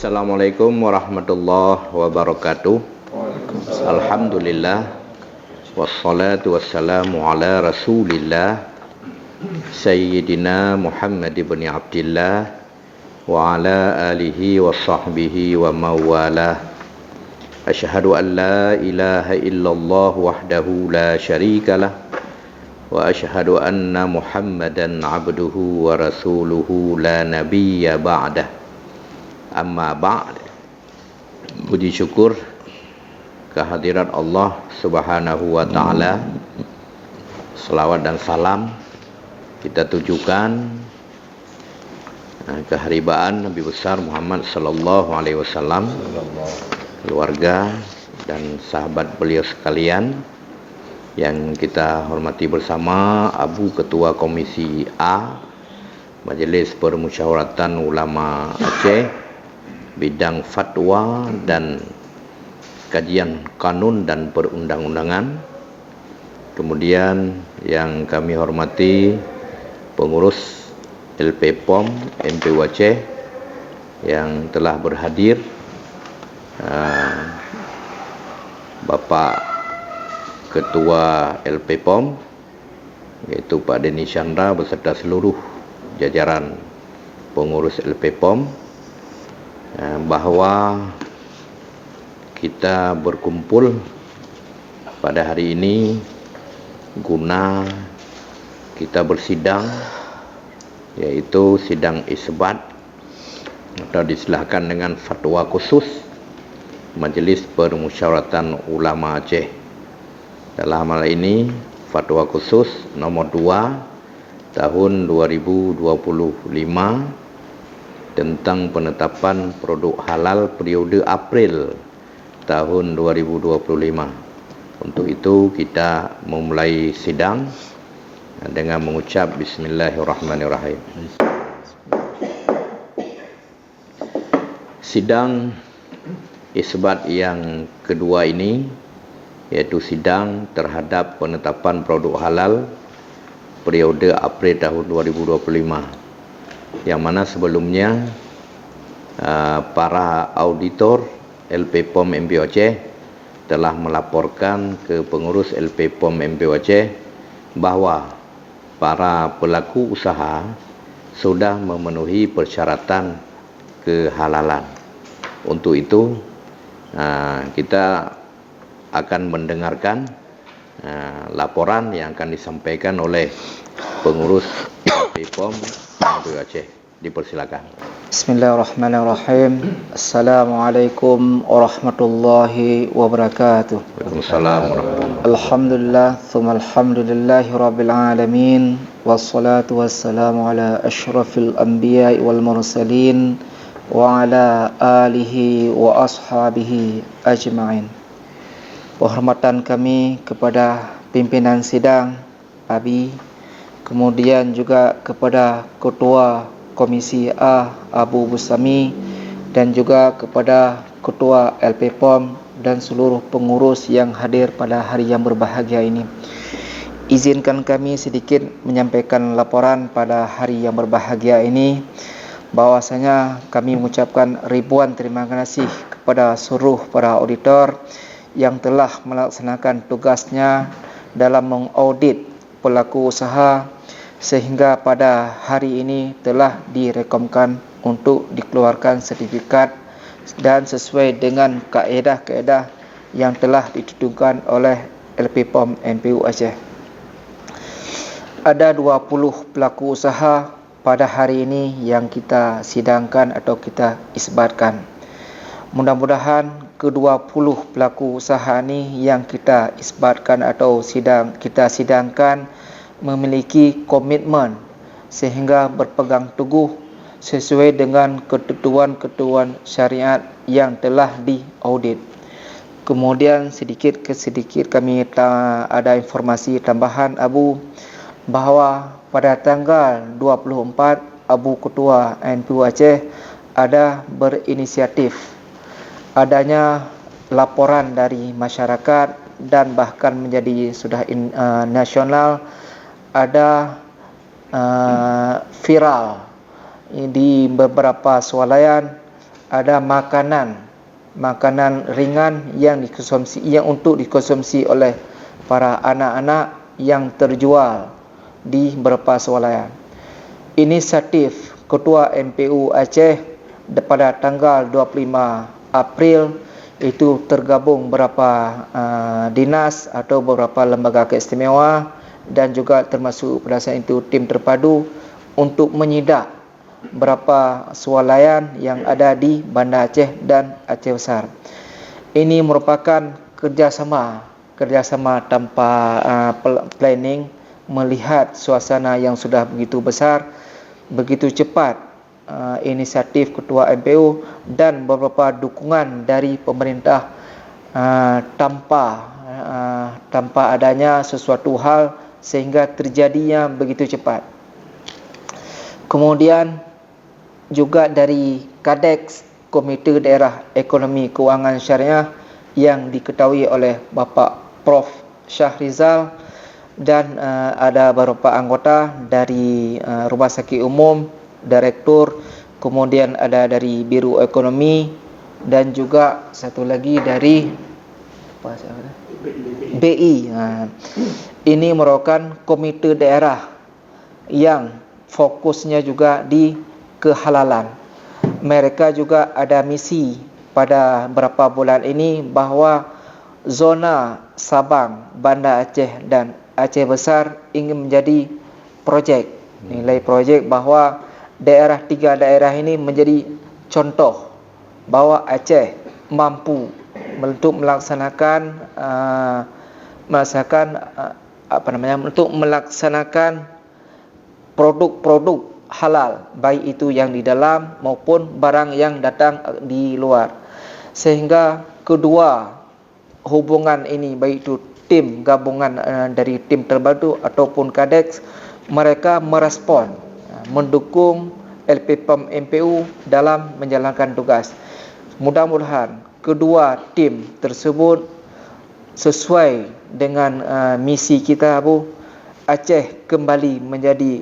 Assalamualaikum warahmatullahi wabarakatuh. Alhamdulillah wassalatu wassalamu ala Rasulillah Sayyidina Muhammad ibn Abdillah wa ala alihi wa sahbihi wa mawalah. Asyhadu an la ilaha illallah wahdahu la syarikalah wa asyhadu anna Muhammadan abduhu wa rasuluhu la nabiyya ba'dah. Amma ba'd. Puji syukur kehadirat Allah Subhanahu wa taala. Selawat dan salam kita tujukan keharibaan Nabi besar Muhammad sallallahu alaihi wasallam, keluarga dan sahabat beliau sekalian yang kita hormati bersama Abu Ketua Komisi A Majlis Permusyawaratan Ulama Aceh bidang fatwa dan kajian kanun dan perundang-undangan. Kemudian yang kami hormati pengurus LPPOM MPU Aceh yang telah berhadir, Bapak Ketua LPPOM yaitu Pak Denny Chandra beserta seluruh jajaran pengurus LPPOM, bahwa kita berkumpul pada hari ini guna kita bersidang, yaitu sidang isbat atau disilahkan dengan fatwa khusus Majlis Permusyawaratan Ulama Aceh. Dalam hal ini fatwa khusus nomor 2 tahun 2025 tentang penetapan produk halal periode April tahun 2025. Untuk itu kita memulai sidang dengan mengucap Bismillahirrahmanirrahim. Sidang isbat yang kedua ini yaitu sidang terhadap penetapan produk halal periode April tahun 2025, yang mana sebelumnya para auditor LPPOM MPU Aceh telah melaporkan ke pengurus LPPOM MPU Aceh bahwa para pelaku usaha sudah memenuhi persyaratan kehalalan. Untuk itu kita akan mendengarkan laporan yang akan disampaikan oleh pengurus LPPOM MPU Aceh. Dipersilakan. Bismillahirrahmanirrahim. Assalamualaikum warahmatullahi wabarakatuh. Waalaikumsalam warahmatullahi. Alhamdulillah, thumma alhamdulillahi rabbil alamin. Wassalatu wassalamu ala ashrafil anbiya'i wal mursalin wa ala alihi wa ashabihi ajma'in. Penghormatan kami kepada pimpinan sidang Abi, kemudian juga kepada Ketua Komisi A Abu Busami, dan juga kepada Ketua LPPOM dan seluruh pengurus yang hadir pada hari yang berbahagia ini. Izinkan kami sedikit menyampaikan laporan pada hari yang berbahagia ini, bahwasanya kami mengucapkan ribuan terima kasih kepada seluruh para auditor yang telah melaksanakan tugasnya dalam mengaudit pelaku usaha, sehingga pada hari ini telah direkomkan untuk dikeluarkan sertifikat dan sesuai dengan kaedah-kaedah yang telah ditentukan oleh LPPOM MPU Aceh. Ada 20 pelaku usaha pada hari ini yang kita sidangkan atau kita isbatkan. Mudah-mudahan ke-20 pelaku usaha ini yang kita isbatkan atau kita sidangkan memiliki komitmen sehingga berpegang teguh sesuai dengan ketentuan-ketentuan syariat yang telah diaudit. Kemudian sedikit kami ada informasi tambahan Abu, bahawa pada tanggal 24 Abu Ketua MPU Aceh ada berinisiatif adanya laporan dari masyarakat dan bahkan menjadi sudah nasional, ada viral di beberapa swalayan ada makanan ringan yang untuk dikonsumsi oleh para anak-anak yang terjual di beberapa swalayan. Inisiatif Ketua MPU Aceh pada tanggal 25 April itu tergabung beberapa dinas atau beberapa lembaga keistimewaan dan juga termasuk pada saat itu tim terpadu untuk menyidak beberapa swalayan yang ada di Banda Aceh dan Aceh Besar. Ini merupakan kerjasama tanpa planning, melihat suasana yang sudah begitu besar, begitu cepat inisiatif Ketua MPU dan beberapa dukungan dari pemerintah tanpa adanya sesuatu hal sehingga terjadinya begitu cepat. Kemudian juga dari Kadeks Komite Daerah Ekonomi Kewangan Syariah yang diketahui oleh Bapak Prof Syahrizal dan ada beberapa anggota dari Rumah Sakit Umum, Direktur, kemudian ada dari Biro Ekonomi dan juga satu lagi dari BI. Ini merupakan komite daerah yang fokusnya juga di kehalalan. Mereka juga ada misi pada beberapa bulan ini bahawa zona Sabang, Banda Aceh dan Aceh Besar ingin menjadi projek. Nilai projek bahawa tiga daerah ini menjadi contoh bahawa Aceh mampu untuk melaksanakan produk-produk halal, baik itu yang di dalam maupun barang yang datang di luar. Sehingga kedua hubungan ini, baik itu tim gabungan dari tim terpadu ataupun Kadeks, mereka merespon, mendukung LPPOM MPU dalam menjalankan tugas. Mudah-mudahan kedua tim tersebut sesuai dengan misi kita, Aceh kembali menjadi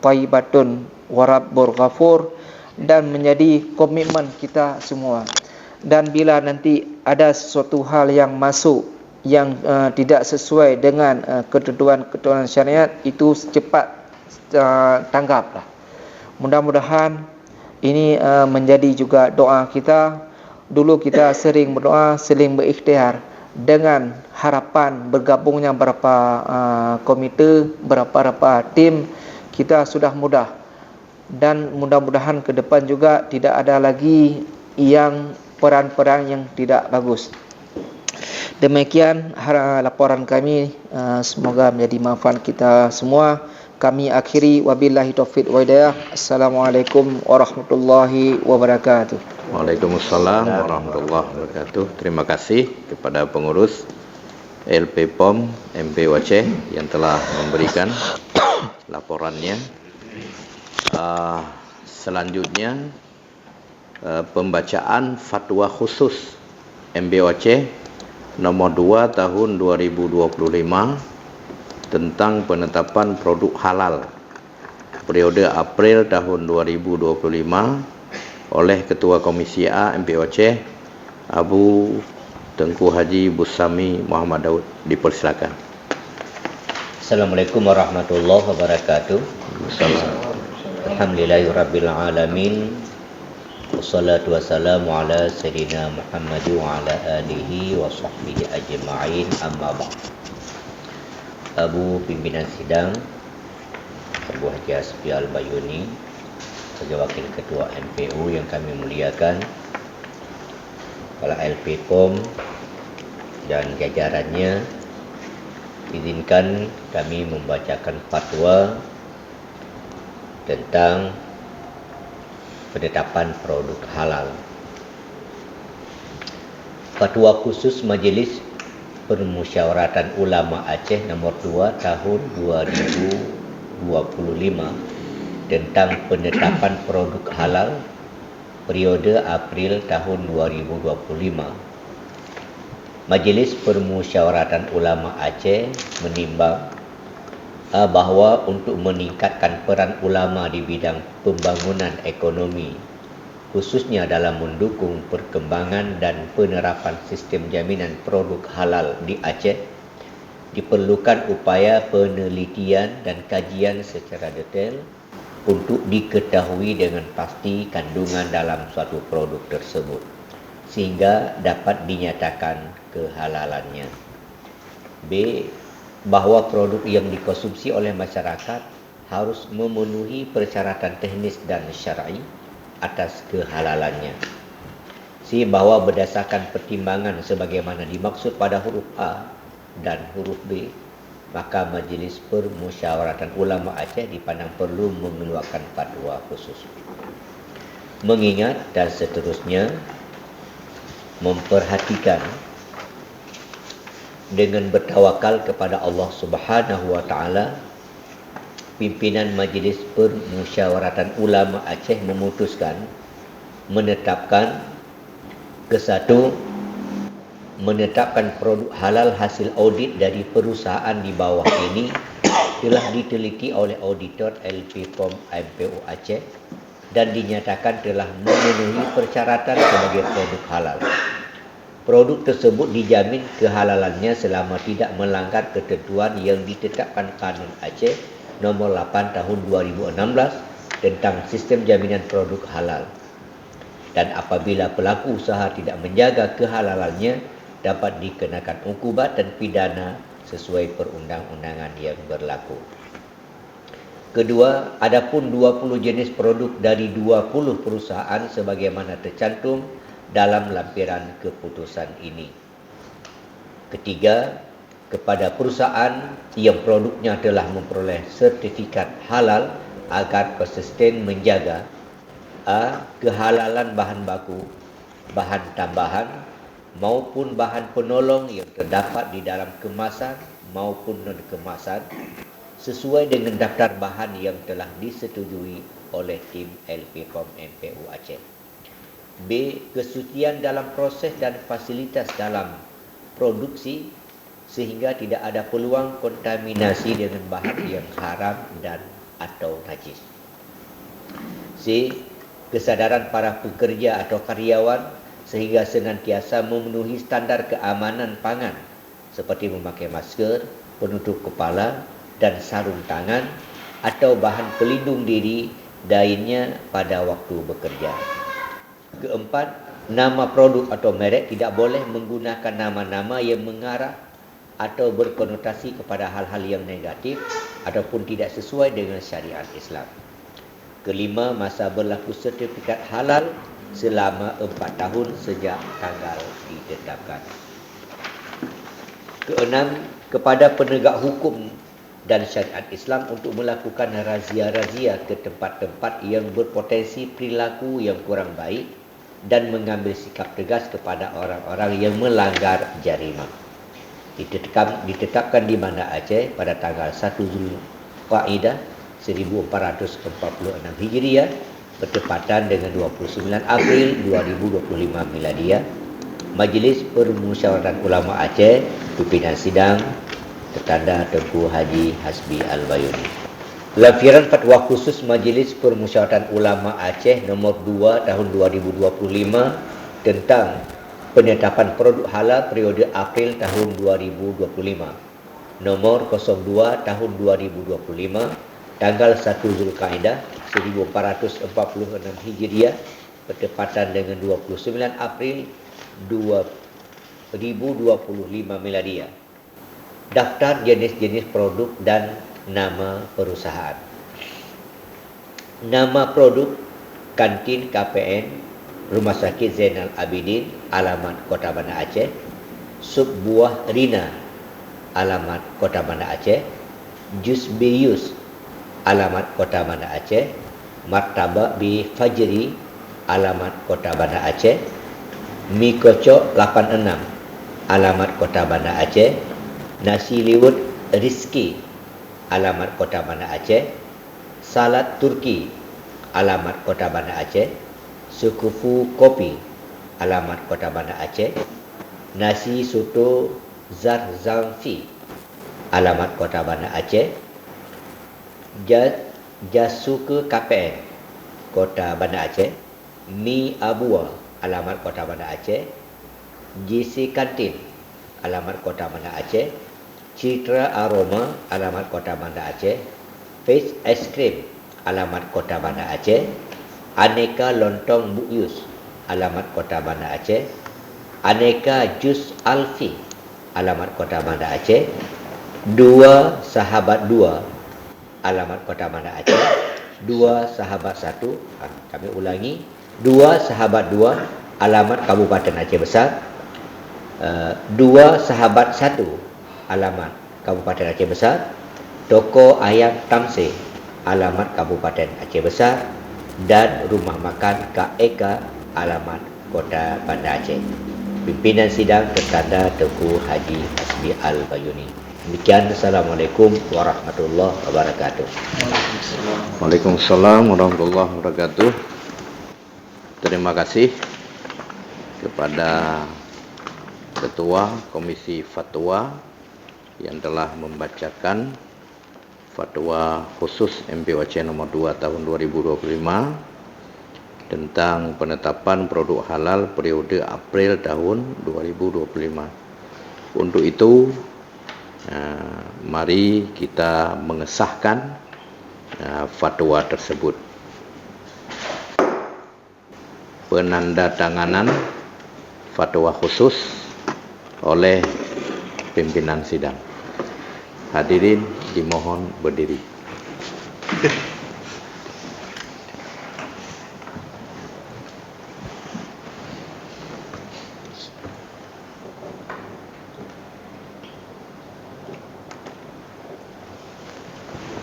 Thayyibatun Warabbur Ghafur dan menjadi komitmen kita semua. Dan bila nanti ada sesuatu hal yang masuk yang tidak sesuai dengan ketentuan syariat, itu cepat tanggaplah. Mudah-mudahan ini menjadi juga doa kita. Dulu kita sering berdoa, sering berikhtiar dengan harapan bergabungnya beberapa komite, beberapa tim, kita sudah mudah. Dan mudah-mudahan ke depan juga tidak ada lagi yang peran-peran yang tidak bagus. Demikian laporan kami, semoga menjadi manfaat kita semua. Kami akhiri, wabillahi taufiq wa hidayah. Assalamualaikum warahmatullahi wabarakatuh. Waalaikumsalam warahmatullahi wabarakatuh. Terima kasih kepada pengurus LPPOM MPU Aceh yang telah memberikan laporannya. Selanjutnya pembacaan fatwa khusus MPU Aceh nomor 2 tahun 2025 tentang penetapan produk halal periode April tahun 2025 oleh Ketua Komisi A MPU Aceh Abu Tengku Haji Busami Muhammad Daud. Dipersilakan. Assalamualaikum warahmatullahi wabarakatuh. Assalamualaikum. Alhamdulillahirabbil alamin. Wassalatu wassalamu ala sayyidina Muhammad wa ala alihi wa sahbihi ajma'in. Amma ba'd. Abu Pimpinan Sidang Abu Haji Asfi Al-Bayuni, sebagai Wakil Ketua MPU yang kami muliakan, Kepala LPPOM dan jajarannya, izinkan kami membacakan fatwa tentang penetapan produk halal. Fatwa khusus Majelis Permusyawaratan Ulama Aceh nomor 2 tahun 2025 tentang penetapan produk halal periode April tahun 2025. Majelis Permusyawaratan Ulama Aceh menimbang bahawa untuk meningkatkan peran ulama di bidang pembangunan ekonomi khususnya dalam mendukung perkembangan dan penerapan sistem jaminan produk halal di Aceh, diperlukan upaya penelitian dan kajian secara detail untuk diketahui dengan pasti kandungan dalam suatu produk tersebut sehingga dapat dinyatakan kehalalannya. B. Bahawa produk yang dikonsumsi oleh masyarakat harus memenuhi persyaratan teknis dan syar'i atas kehalalannya. C. Bahawa berdasarkan pertimbangan sebagaimana dimaksud pada huruf A dan huruf B, maka Majlis Permusyawaratan Ulama Aceh dipandang perlu mengeluarkan fatwa khusus. Mengingat dan seterusnya, memperhatikan dengan bertawakal kepada Allah Subhanahu wa taala, pimpinan Majlis Permusyawaratan Ulama Aceh memutuskan menetapkan menetapkan produk halal hasil audit dari perusahaan di bawah ini telah diteliti oleh auditor LPPOM MPO Aceh dan dinyatakan telah memenuhi persyaratan sebagai produk halal. Produk tersebut dijamin kehalalannya selama tidak melanggar ketentuan yang ditetapkan Kanun Aceh Nomor 8 Tahun 2016 tentang sistem jaminan produk halal. Dan apabila pelaku usaha tidak menjaga kehalalannya, dapat dikenakan hukuman dan pidana sesuai perundang-undangan yang berlaku. Kedua, adapun 20 jenis produk dari 20 perusahaan sebagaimana tercantum dalam lampiran keputusan ini. Ketiga, kepada perusahaan yang produknya telah memperoleh sertifikat halal agar konsisten menjaga A. Kehalalan bahan baku, bahan tambahan maupun bahan penolong yang terdapat di dalam kemasan maupun non-kemasan sesuai dengan daftar bahan yang telah disetujui oleh tim LPPOM MPU Aceh. B. Kesucian dalam proses dan fasilitas dalam produksi sehingga tidak ada peluang kontaminasi dengan bahan yang haram dan atau najis. C. Kesadaran para pekerja atau karyawan sehingga senantiasa memenuhi standar keamanan pangan seperti memakai masker, penutup kepala dan sarung tangan atau bahan pelindung diri lainnya pada waktu bekerja. Keempat, nama produk atau merek tidak boleh menggunakan nama-nama yang mengarah atau berkonotasi kepada hal-hal yang negatif ataupun tidak sesuai dengan syariat Islam. Kelima, masa berlaku sertifikat halal selama 4 tahun sejak tanggal ditetapkan. Keenam, kepada penegak hukum dan syariat Islam untuk melakukan razia-razia ke tempat-tempat yang berpotensi perilaku yang kurang baik dan mengambil sikap tegas kepada orang-orang yang melanggar jarimah. Ditetapkan di Banda Aceh pada tanggal 1 Zulqa'dah 1446 Hijriah bertepatan dengan 29 April 2025 Miladiah. Majlis Permusyawaratan Ulama Aceh, pimpinan sidang tertanda Tengku Haji Hasbi Al-Bayuni. Lampiran fatwa khusus Majlis Permusyawaratan Ulama Aceh nomor 2 tahun 2025 tentang penetapan produk halal periode April tahun 2025. Nomor 02 tahun 2025 tanggal 1 Zulqa'dah 1446 Hijriah bertepatan dengan 29 April 2025 Miladiah. Daftar jenis-jenis produk dan nama perusahaan. Nama produk kantin KPN Rumah Sakit Zainal Abidin, alamat Kota Banda Aceh. Sup buah Rina, alamat Kota Banda Aceh. Jus Biyus, alamat Kota Banda Aceh. Martabak Bi Fajri, alamat Kota Banda Aceh. Mi Kocok 86, alamat Kota Banda Aceh. Nasi liwet Rizki, alamat Kota Banda Aceh. Salad Turki, alamat Kota Banda Aceh. Sukufu Kopi, alamat Kota Banda Aceh. Nasi Soto Zarzamfi, alamat Kota Banda Aceh. Jasuke KPN, Kota Banda Aceh. Mi Abua, alamat Kota Bandar Aceh. GC Kantin, alamat Kota Bandar Aceh. Citra Aroma, alamat Kota Bandar Aceh. Face Ice Cream, alamat Kota Bandar Aceh. Aneka Lontong Bu Yus, alamat Kota Bandar Aceh. Aneka Jus Alfi, alamat Kota Bandar Aceh. Dua Sahabat Dua, alamat Kota Bandar Aceh. Dua Sahabat Satu, kami ulangi, Dua Sahabat Dua, alamat Kabupaten Aceh Besar. Dua Sahabat Satu, alamat Kabupaten Aceh Besar. Toko Ayam Tamseh, alamat Kabupaten Aceh Besar. Dan Rumah Makan Kak Eka, alamat Kota Bandar Aceh. Pimpinan sidang tertanda Tengku Haji Hasbi Al-Bayuni. Demikian, Assalamualaikum warahmatullahi wabarakatuh. Waalaikumsalam warahmatullahi wabarakatuh. Terima kasih kepada Ketua Komisi Fatwa yang telah membacakan Fatwa khusus MBOC nomor 2 tahun 2025 tentang penetapan produk halal periode April tahun 2025. Untuk itu, mari kita mengesahkan fatwa tersebut. Penandatanganan fatwa khusus oleh pimpinan sidang. Hadirin dimohon berdiri.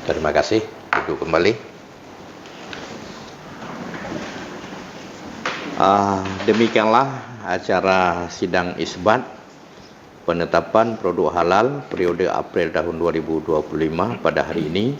Terima kasih. Duduk kembali. Demikianlah acara sidang isbat penetapan produk halal periode April tahun 2025 pada hari ini.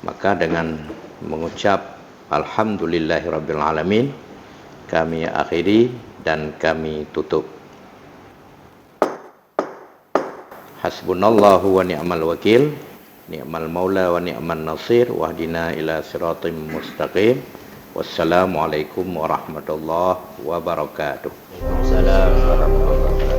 Maka dengan mengucap Alhamdulillahirabbil alamin, kami akhiri dan kami tutup. Hasbunallahu wa ni'mal wakil, ni'mal maula wa ni'man nasir, wahdina ila siratim mustaqim. Wassalamualaikum warahmatullahi wabarakatuh. Waalaikumsalam warahmatullahi wabarakatuh.